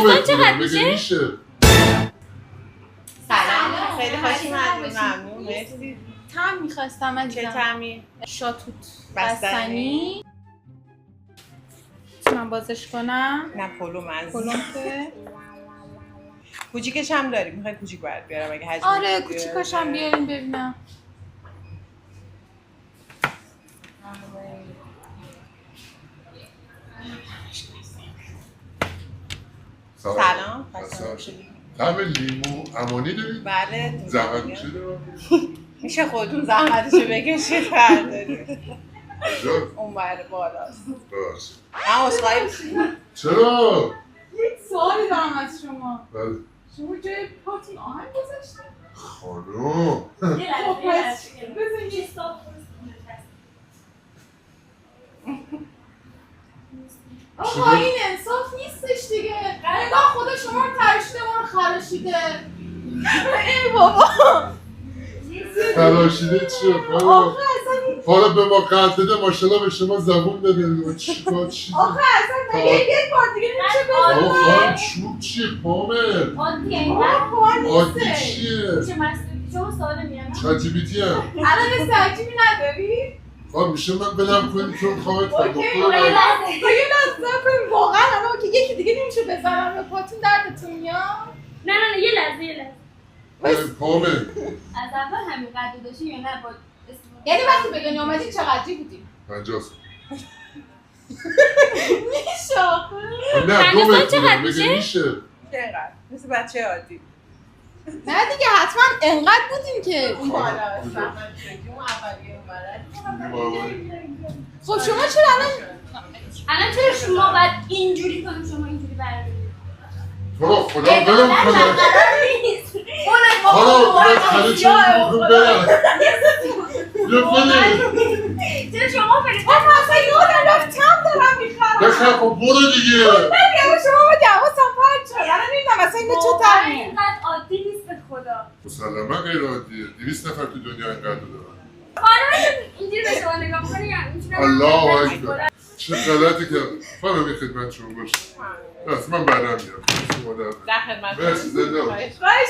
تلفن چقدر میشه؟ سلام خیلی خوشی ممنون مرسی. تم میخواستم چه تمی؟ شاتوت بستنی میتونم بازش کنم؟ نه پلوم از پلوم که کوچیکش هم داری میخوای کوچیک برات بیارم اگه حجمش آره کوچیکاش هم بیاریم ببینم. سلام طعم لیمو امانی دارید؟ بله زحمت میشه دارم؟ میشه خودتون زحمتشو بکشید بردارید اون بر بالاست باشه من اصخایی چرا؟ یک سوالی دارم از شما. بله شما جای پاتون آهنگ گذاشتین؟ خانوم بزن یه استاپ آقا این انصاف نیستش دیگه. نگاه خدا شما رو ترشیده ما رو خراشیده. ای بابا تراشیده چیه؟ آخه اصلا حالا به ما قرد بده ماشالله به شما زبون داده چیکار چیزی؟ آخه اصلا مگه یک بار دیگه نمیشه آقا بزنم. خانم چوب چیه پامل؟ عادیه آقا عادی نیستش. چیه؟ میشه مسئولی شما سوال میانم چجیبیتی هم الان یه سرچیبی نداری؟ خب میشه من بدم کنی چون خواهد کنم اوکی یه لحظه کنیم واقعا الان که یکی دیگه نمیشه بزنم به پاتون دردتون میاد؟ نه یه لحظه پامل از اول همین قدر داشتی یا نه با یعنی وقتی به دنیا اومدی چقدری بودی؟ 50 سال میشه آخه نه 50 دو سال متر چقدر بودم، میشه؟ بگه میشه چقدر مثل بچه عادی نه دیگه حتما انقدر بودیم که اون بالا کجا؟ اون اولیه اون خب شما چرا الان چرا شما باید اینجوری کنیم شما اینجوری بردارید تو رو خدا برم کنه نیست حالا باید خیلی چون موقع برم یه کنه چرا شما برید اصلا یادم رفت کم دارم میخرم بخیر خب برو دیگه نمیگم شما با دوازم پرد شد الان نمیدونم اصلا اینو چه واقعا تعمیه اینقدر عادی نیست به خدا مسلما غیر عادیه 200 نفر تو دنیا اینقدر دارن حالا اینجوری به شما نگاه کنی یعنی میتونم الله اکبر چه غلطی کردم خانم این خدمت شما باشه بس من بعدم میام شما در در خدمت مرسی زنده باشی. خواهش